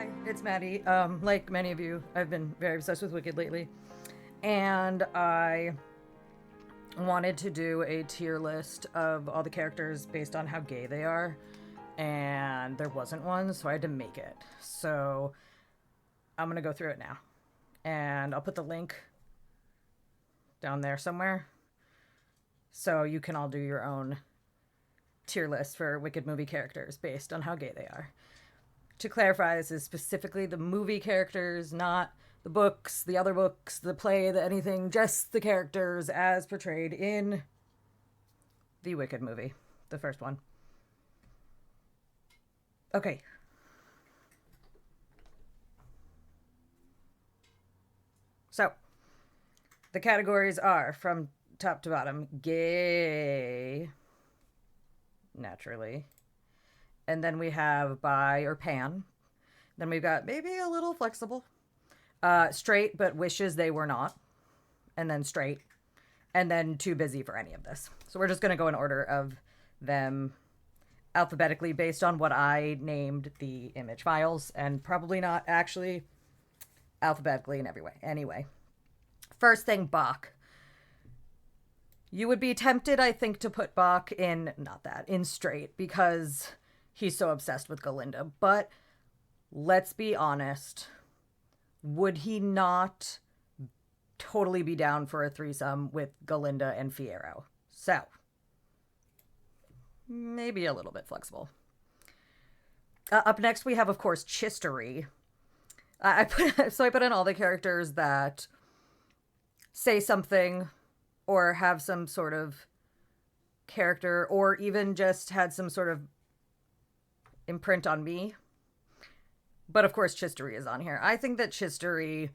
Hi, it's Maddie. Like many of you, I've been very obsessed with Wicked lately, and I wanted to do a tier list of all the characters based on how gay they are, and there wasn't one, so I had to make it. So I'm gonna go through it now, and I'll put the link down there somewhere, so you can all do your own tier list for Wicked movie characters based on how gay they are. To clarify, this is specifically the movie characters, not the books, the other books, the play, the anything, just the characters as portrayed in the Wicked movie, the first one. Okay. So, the categories are from top to bottom gay, naturally. And then we have bi or pan. Then we've got maybe a little flexible. Straight, but wishes they were not. And then straight. And then too busy for any of this. So we're just going to go in order of them alphabetically based on what I named the image files, and probably not actually alphabetically in every way. Anyway, first thing, Bach. You would be tempted, I think, to put Bach in, not that, in straight, because he's so obsessed with Glinda. But let's be honest. Would he not totally be down for a threesome with Glinda and Fiyero? So, maybe a little bit flexible. Up next, we have, of course, Chistery. I put in all the characters that say something or have some sort of character, or even just had some sort of imprint on me. But of course, Chistery is on here. I think that Chistery.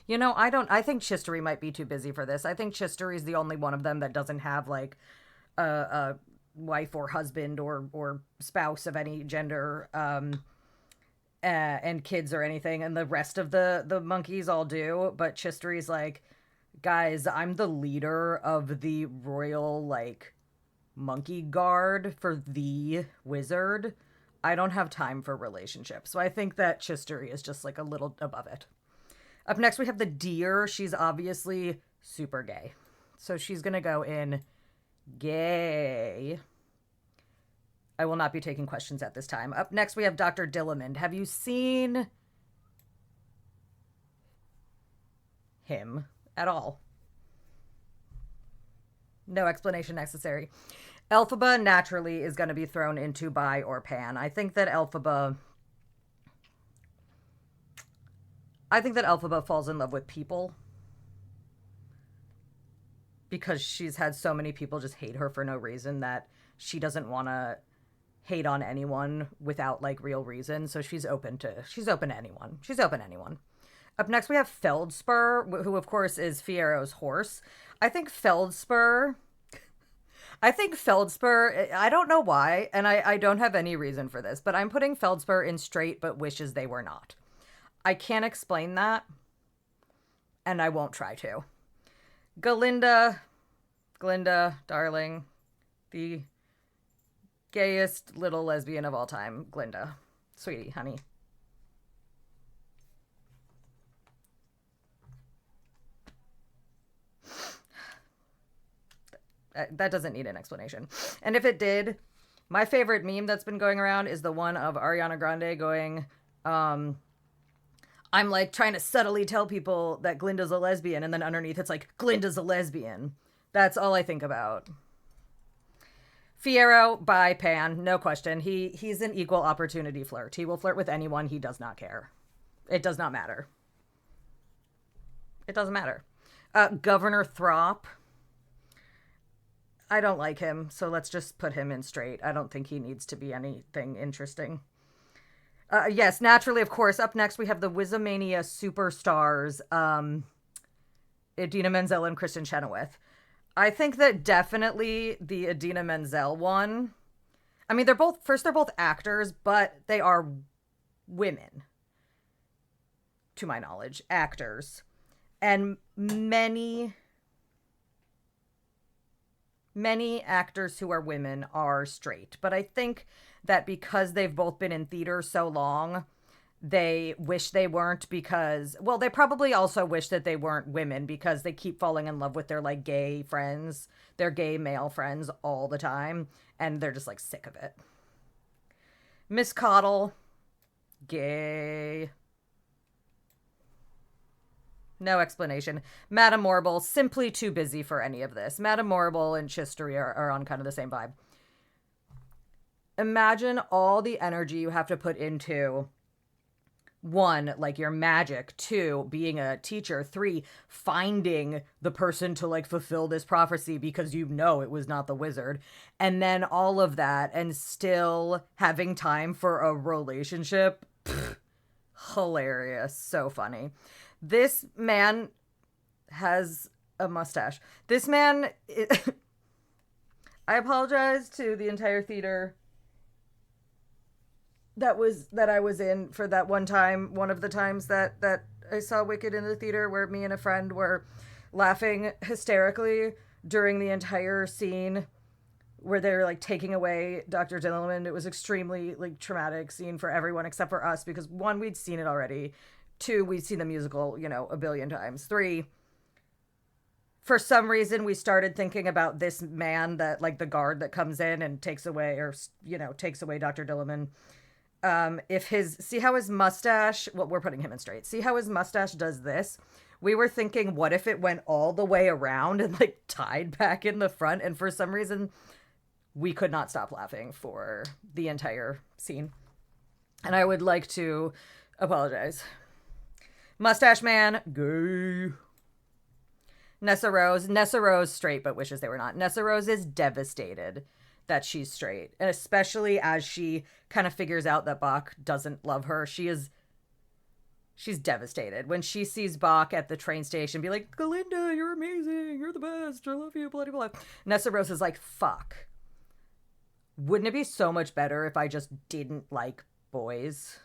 I think Chistery might be too busy for this. I think Chistery is the only one of them that doesn't have, like, a wife or husband or spouse of any gender, and kids or anything. And the rest of the monkeys all do. But Chistery's like, guys, I'm the leader of the royal, like, monkey guard for the wizard. I don't have time for relationships. So I think that Chistery is just, like, a little above it. Up next, we have the deer. She's obviously super gay. So she's going to go in gay. I will not be taking questions at this time. Up next, we have Dr. Dillamond. Have you seen him at all? No explanation necessary. Elphaba naturally is going to be thrown into bi or pan. I think that Elphaba falls in love with people because she's had so many people just hate her for no reason that she doesn't want to hate on anyone without, like, real reason. So she's open to anyone. She's open to anyone. Up next, we have Feldspur, who of course is Fiyero's horse. I think Feldspur, I don't know why, and I don't have any reason for this, but I'm putting Feldspur in straight but wishes they were not. I can't explain that, and I won't try to. Glinda, darling, the gayest little lesbian of all time, Glinda. Sweetie, honey. That doesn't need an explanation. And if it did, my favorite meme that's been going around is the one of Ariana Grande going, I'm, like, trying to subtly tell people that Glinda's a lesbian, and then underneath it's like, Glinda's a lesbian. That's all I think about. Fiyero, bi, pan, no question. He's an equal opportunity flirt. He will flirt with anyone. He does not care. It does not matter. It doesn't matter. Governor Throp. I don't like him, so let's just put him in straight. I don't think he needs to be anything interesting. Yes, naturally, of course. Up next, we have the Wizamania superstars, Idina Menzel and Kristen Chenoweth. I think that definitely the Idina Menzel one. I mean, they're both actors, but they are women, to my knowledge, actors. And many Many actors who are women are straight, but I think that because they've both been in theater so long, they wish they weren't because, well, they probably also wish that they weren't women because they keep falling in love with their like gay friends, their gay male friends all the time, and they're just like sick of it. Miss Coddle, gay. No explanation. Madame Morrible, simply too busy for any of this. Madame Morrible and Chistery are on kind of the same vibe. Imagine all the energy you have to put into one, like your magic, two, being a teacher, three, finding the person to like fulfill this prophecy because you know it was not the wizard, and then all of that and still having time for a relationship. Pfft, hilarious. So funny. This man has a mustache. This man I apologize to the entire theater that I was in for that one time, one of the times that I saw Wicked in the theater, where me and a friend were laughing hysterically during the entire scene where they're like taking away Dr. Dillerman. It was extremely like traumatic scene for everyone except for us because one, we'd seen it already. Two, we'd seen the musical, you know, a billion times. Three, for some reason we started thinking about this man that like the guard that comes in and takes away, or you know, takes away Dr. Dillerman. If his, see how his mustache, well, we're putting him in straight. See how his mustache does this? We were thinking, what if it went all the way around and like tied back in the front? And for some reason, we could not stop laughing for the entire scene. And I would like to apologize. Mustache Man, gay. Nessa Rose, straight, but wishes they were not. Nessa Rose is devastated that she's straight, and especially as she kind of figures out that Bach doesn't love her. She's devastated when she sees Bach at the train station be like, Glinda, you're amazing, you're the best, I love you, blah blah blah. Nessa Rose is like, fuck, wouldn't it be so much better if I just didn't like boys?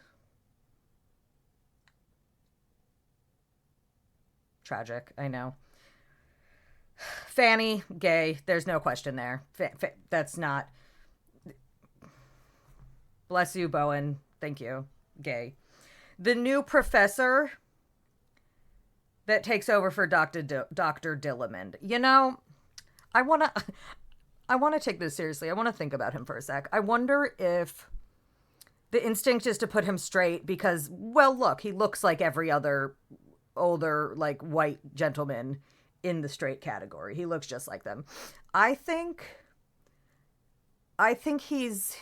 Tragic, I know. Fanny, gay. There's no question there. That's not. Bless you, Bowen. Thank you. Gay. The new professor that takes over for Dr. Dillamond. You know, I want to take this seriously. I want to think about him for a sec. I wonder if the instinct is to put him straight because, well, look, he looks like every other older, like, white gentleman in the straight category. He looks just like them. I think he's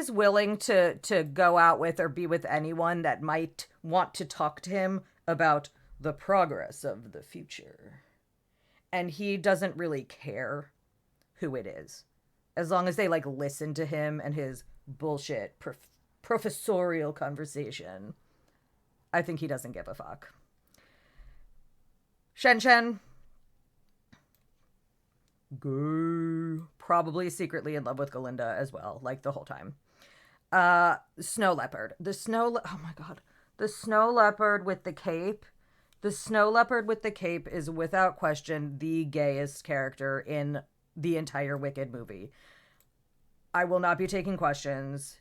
willing to go out with or be with anyone that might want to talk to him about the progress of the future. And he doesn't really care who it is, as long as they like listen to him and his bullshit professorial conversation. I think he doesn't give a fuck. Shen. Gay. Probably secretly in love with Glinda as well, like the whole time. Snow Leopard. Oh my god. The Snow Leopard with the cape. The Snow Leopard with the cape is without question the gayest character in the entire Wicked movie. I will not be taking questions,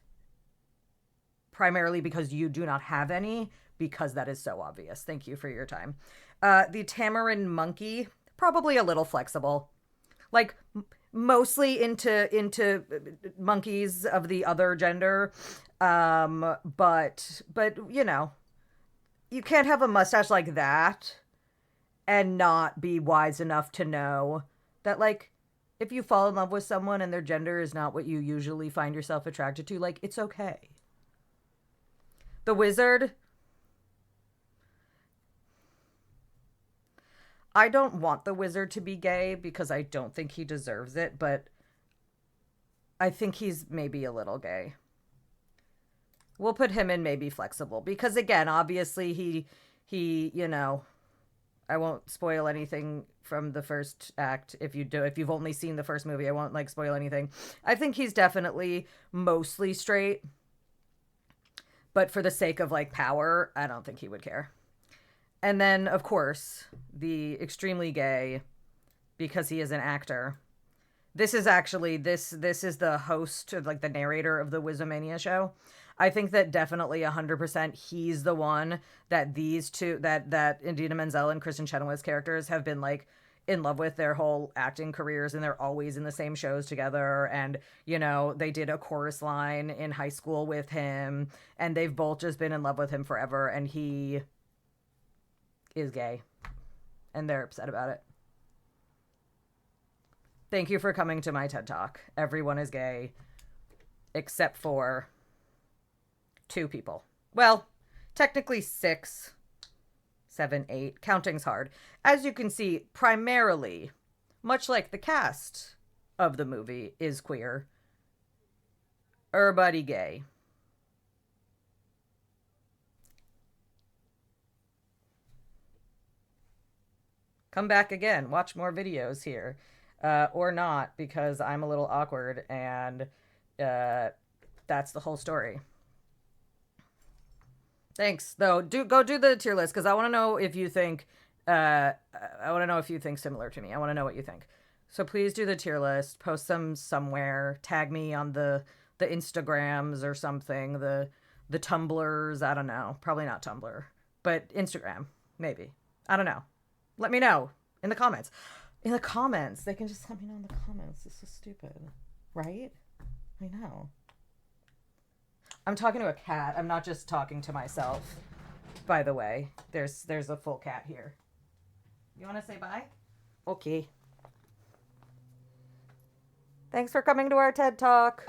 primarily because you do not have any, because that is so obvious. Thank you for your time. The Tamarin Monkey, probably a little flexible. Like, mostly into monkeys of the other gender. But, you know, you can't have a mustache like that and not be wise enough to know that, like, if you fall in love with someone and their gender is not what you usually find yourself attracted to, like, it's okay. The Wizard, I don't want the Wizard to be gay because I don't think he deserves it, but I think he's maybe a little gay. We'll put him in maybe flexible because, again, obviously he, you know, I won't spoil anything from the first act. If you've only seen the first movie, I won't like spoil anything. I think he's definitely mostly straight, but for the sake of like power, I don't think he would care. And then, of course, the extremely gay, because he is an actor. This is actually this is the host, like the narrator of the Wizomania show. I think that definitely 100% he's the one that these two that Indina Menzel and Kristen Chenoweth's characters have been like in love with their whole acting careers, and they're always in the same shows together. And they did a chorus line in high school with him, and they've both just been in love with him forever, and he is gay and they're upset about it. Thank you for coming to my TED Talk. Everyone is gay except for 2 people. Well, technically 6, 7, 8. Counting's hard. As you can see, primarily, much like the cast of the movie is queer, everybody gay. Come back again. Watch more videos here. Or not, because I'm a little awkward, and that's the whole story. Thanks, though. Go do the tier list, because I want to know if you think similar to me. I want to know what you think. So please do the tier list. Post them somewhere. Tag me on the Instagrams or something. The Tumblrs. I don't know. Probably not Tumblr, but Instagram maybe. I don't know. Let me know in the comments. In the comments. They can just let me know in the comments. This is stupid. Right? I know. I'm talking to a cat. I'm not just talking to myself. By the way, there's a full cat here. You want to say bye? Okay. Thanks for coming to our TED Talk.